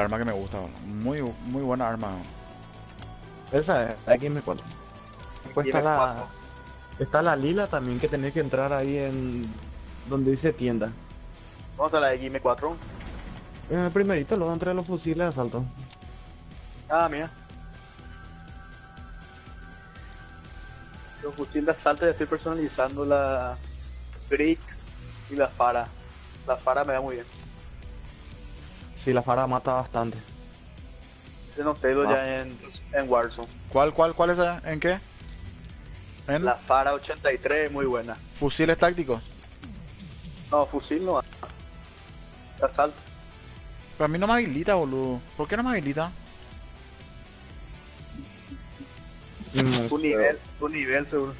arma que me gusta, boludo. Muy buena arma. Esa es la XM4. Después Tiene cuatro. está la lila también que tenés que entrar ahí en donde dice tienda. ¿Dónde está la XM4? Primerito, luego entre los fusiles de asalto. Ah, mira. Los fusiles de asalto ya estoy personalizando la Brick y la Fara. La Fara me da muy bien. Sí, la Fara mata bastante. Ese no tengo ya en Warzone. ¿Cuál es esa? ¿En qué? ¿En La Fara 83 muy buena. fusiles tácticos? No, fusil no. Asalto. Pero a mí no me habilita, boludo. ¿Por qué no me habilita? Tu nivel seguro.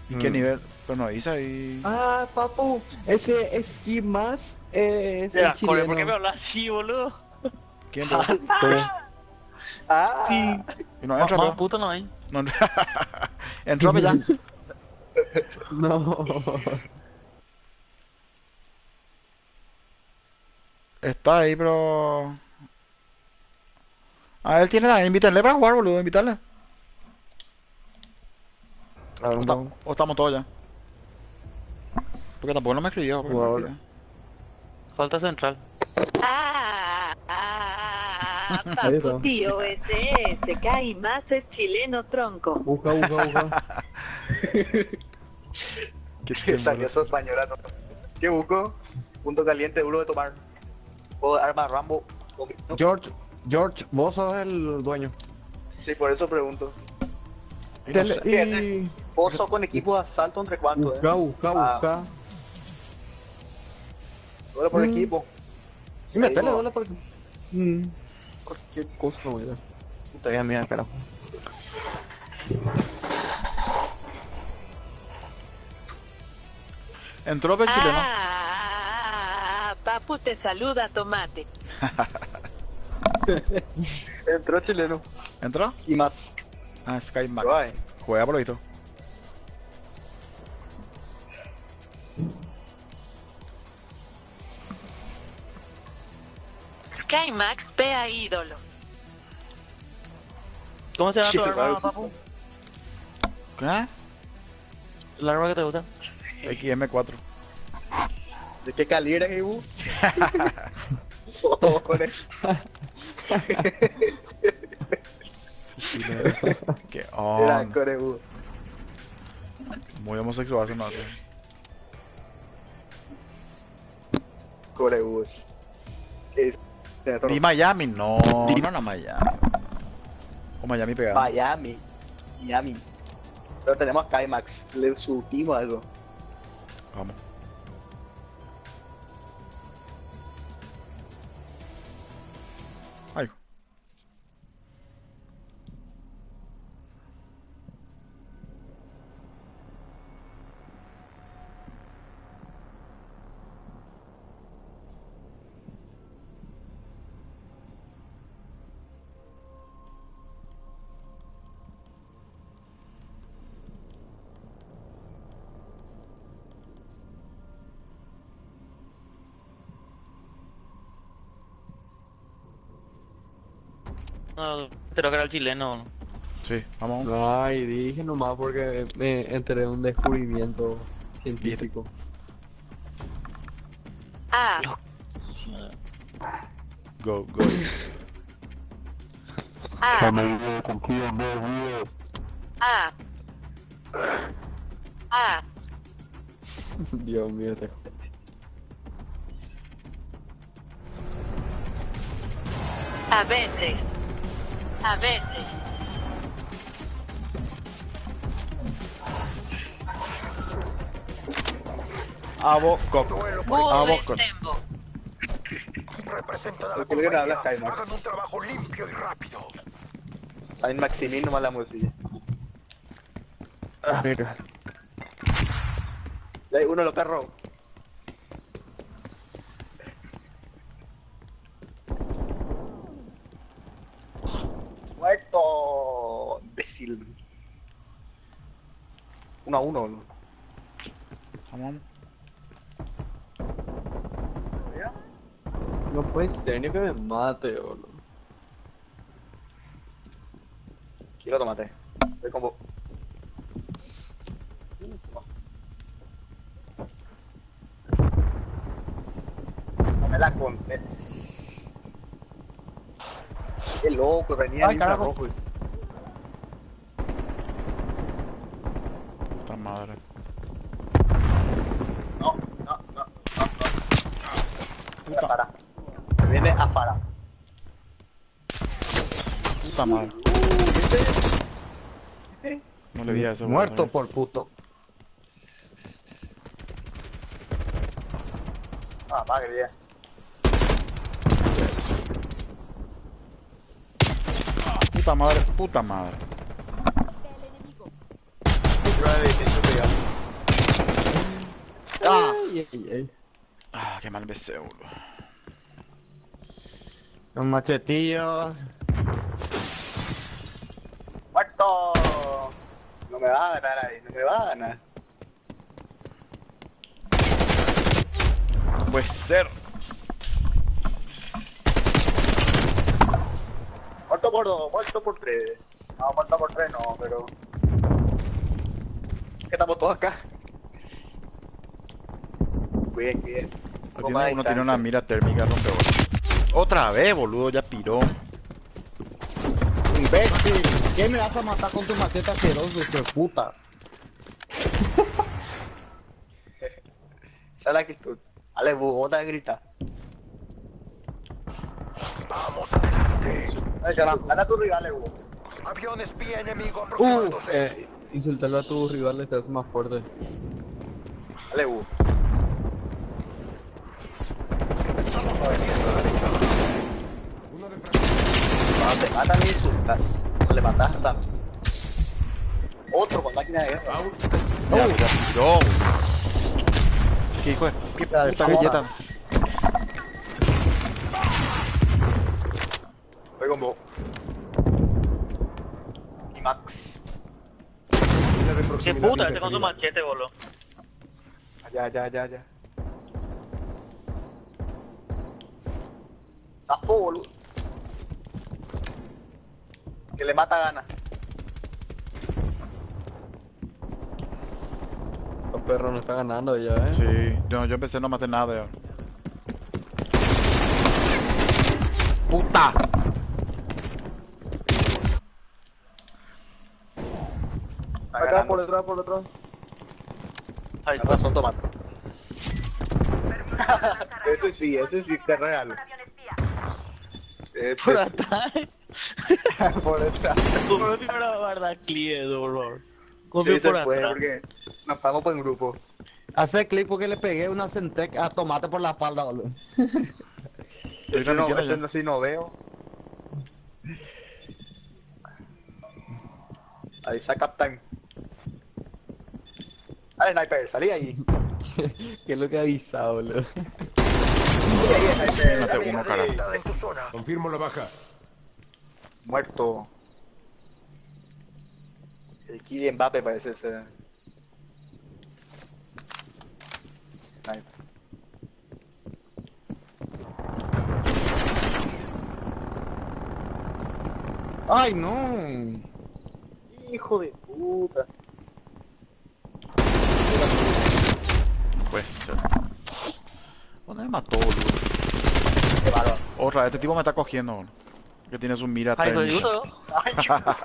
¿Y qué nivel? Pero no dice ahí. Ah, papu, ese esquí más es el Ya, Core, chileno. ¿por qué me hablas así, boludo? ¿Quién te Ah, Sí. Y no entra, Más pero. puto no hay. No entra. Entró pero ya. No. Está ahí, pero. Ah, él tiene también. Invítenle para jugar, boludo. Invitarle. A ver, un O estamos todos ya. Porque tampoco no me escribió. porque no me Jugador. escribió. Falta central. Ahí Papu está. tío, ese cae más es chileno tronco. Busca. ¿Qué que salió boludo. su española, ¿no? ¿Qué busco? Punto caliente, duro de tomar. Puedo arma Rambo. George, vos sos el dueño. Sí, por eso pregunto. Y no sé. ¿Qué ¿Vos sos con equipo de asalto entre cuántos? Busca. Solo por equipo. Y metele no. bola porque. Cualquier cosa, güey. Puta vida mía, carajo. Entró el chileno. Papu te saluda tomate. Entró chileno. ¿Entró? Y más. Ah, Sky Max. Guay. Juega por lo visto. Skymax pea ídolo. ¿Cómo se llama tu Sí, arma, claro, sí. papu? ¿Qué? ¿La arma que te gusta? XM4. ¿De qué calibre es Ibu? Oh, con eso. ¿Qué Era onda? con Ibu. Muy homosexual eso no hace. Con Ibu. ¿Qué es? Di Miami, no Miami. O Miami pegado. Miami. Pero tenemos a Kaimax. Le subimos algo. Vamos. Ay. No, creo que era el chileno. Sí, vamos. Ay, dije nomás porque me enteré de un descubrimiento científico. Ah, Go. ah, ah. Dios mío, te A veces. Abocop. Budestembo. Representa a la ¿Por qué le hablas, compañía. Kaimax? Hagan un trabajo limpio y rápido. Saint Maximin nomás la música. mira. Ya hay uno de los perros. Muerto. Imbécil. 1-1, ¿no? Vamos. No puede ser ni que me mate, boludo. Quiero tomate. Voy con vos. No me la contés. Qué loco, venía Ay, bien carajo. rojo. Puta madre. No, no, no. Puta, Para. Se viene a para. puta madre. ¿Viste? ¿Viste? No le vi a eso. Muerto por puto. Ah, madre mía. Puta madre, puta madre. Ay, ay, ay. Ah, qué mal besé, boludo. Un machetillo. ¡Muerto! No me va a ganar ahí, no me va a ganar. No puede ser. Muerto por dos, muerto por tres. No, muerto por tres no, pero... Que estamos todos acá. Bien, bien. Uno tiene una mira térmica rompeolas. Otra vez, boludo, ya piró. Imbécil. ¿Qué me vas a matar con tu machete asqueroso, hijo de puta? Esa es la actitud. Ale, bota de grita. Vamos adelante. Ay, carajo. Gana tu rival, Evo. Avión espía enemigo aproximándose. Insultarlo a tus rivales te hace más fuerte. Ale, Evo. Estamos perdiendo la ventaja. Cuando te matan, me insultas. Cuando le matas, también. Otro con máquina de guerra. Ya piró, boludo. ¿Qué hijo de... ¿Qué puta galleta? Voy con vos. Y Max. Qué puta, este con tu machete, boludo. Ya. Zafo, boludo. Que le mata gana. Los perros no están ganando ya, Sí, yo empecé no maté nada ya. ¡Puta! Acá, por detrás. Ahí Tienes está. razón, tomate. ese sí te regalo. Por atrás. Por detrás. Por primero guarda clip, boludo. Sí, Copio se por puede, atrás. porque nos pagamos por en grupo. Hace clip porque le pegué una Centec a tomate por la espalda, boludo. Ese no, entiendo ese yo. no, sí no veo. Ahí está Captain. Dale, sniper, salí ahí. ¿Qué es lo que ha avisado, boludo? Salí ahí, sniper. Mate salí. uno, carajo. Detectada en tu zona. Confirmo la baja. Muerto. El Kylian Mbappé parece ser. Sniper. Ay, no. Hijo de puta. No puede ser. ¿Dónde me mató, boludo? Qué bárbaro. Otra vez, este tipo me está cogiendo, boludo. Que tiene su mira Ay, térmica. jodido.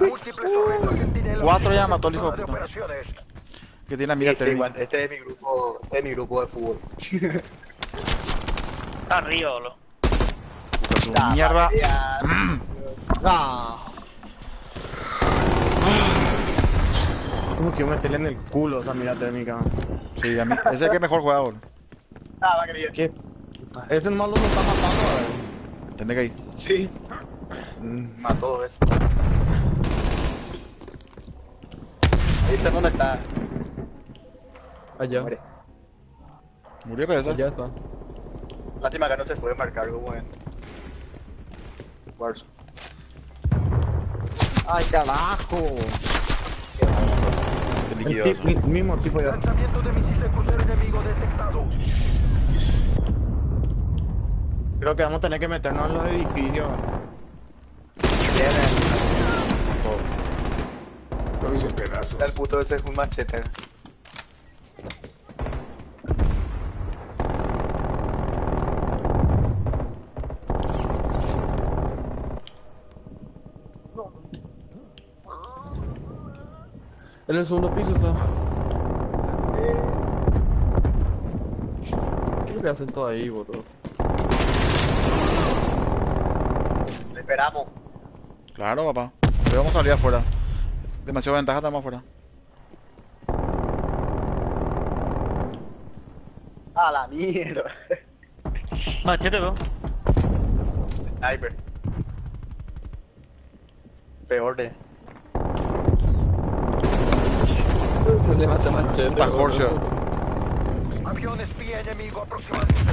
Múltiples torretas centinelas. 4 ya en mató tu el hijo zona de de puta. operaciones. Que tiene la mira Sí, térmica. igual, este es mi grupo de fútbol. Está arriba, boludo. Su mierda. Ah. Como que meterle en el culo esa mira térmica. Sí, a mí. Ese es el que mejor juega, boludo. Nada, querido. ¿Qué? Ese malo nos está matando, Tiene que ir. Sí. Mató dos veces. Ahí está donde está. Allá. Muere. Murió pesa. Allá está. Lástima que no se puede marcar como en Warzone. ¡Ay, carajo! El El liquidoso. mismo tipo de... Lanzamiento de misil de crucero enemigo detectado. Creo Creo que vamos a tener que meternos en los edificios. Lo hice pedazos. El puto ese es un machete. En el segundo piso está. ¿Qué es lo que hacen todo ahí, boludo? Le esperamos. Claro, papá. Pero vamos a salir afuera. Demasiada ventaja, estamos afuera. A la mierda. Machete, veo. Sniper. Peor de. Le mata machete. Puta, boludo. Porsche. Avión espía enemigo aproximándose.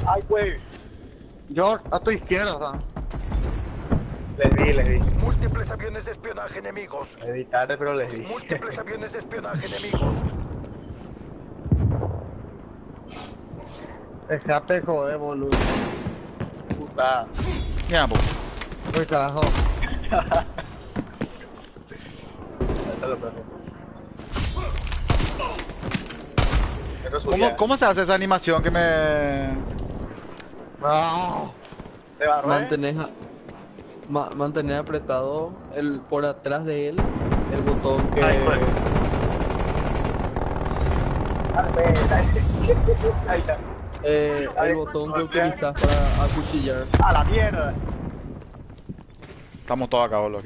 Ay, güey. George, a tu izquierda, ¿sabes? Les vi. Múltiples aviones de espionaje enemigos. Les vi tarde, pero les vi. Múltiples aviones de espionaje enemigos. Dejate de joder, boludo. Puta. Ya, pues. Uy, carajo. ¿Cómo se hace esa animación que me... No. ¿Te barré? Mantener apretado por atrás de él el botón que... Ahí fue. Ahí está. El botón que utilizas para acuchillar. A la mierda. Estamos todos acá, boludo.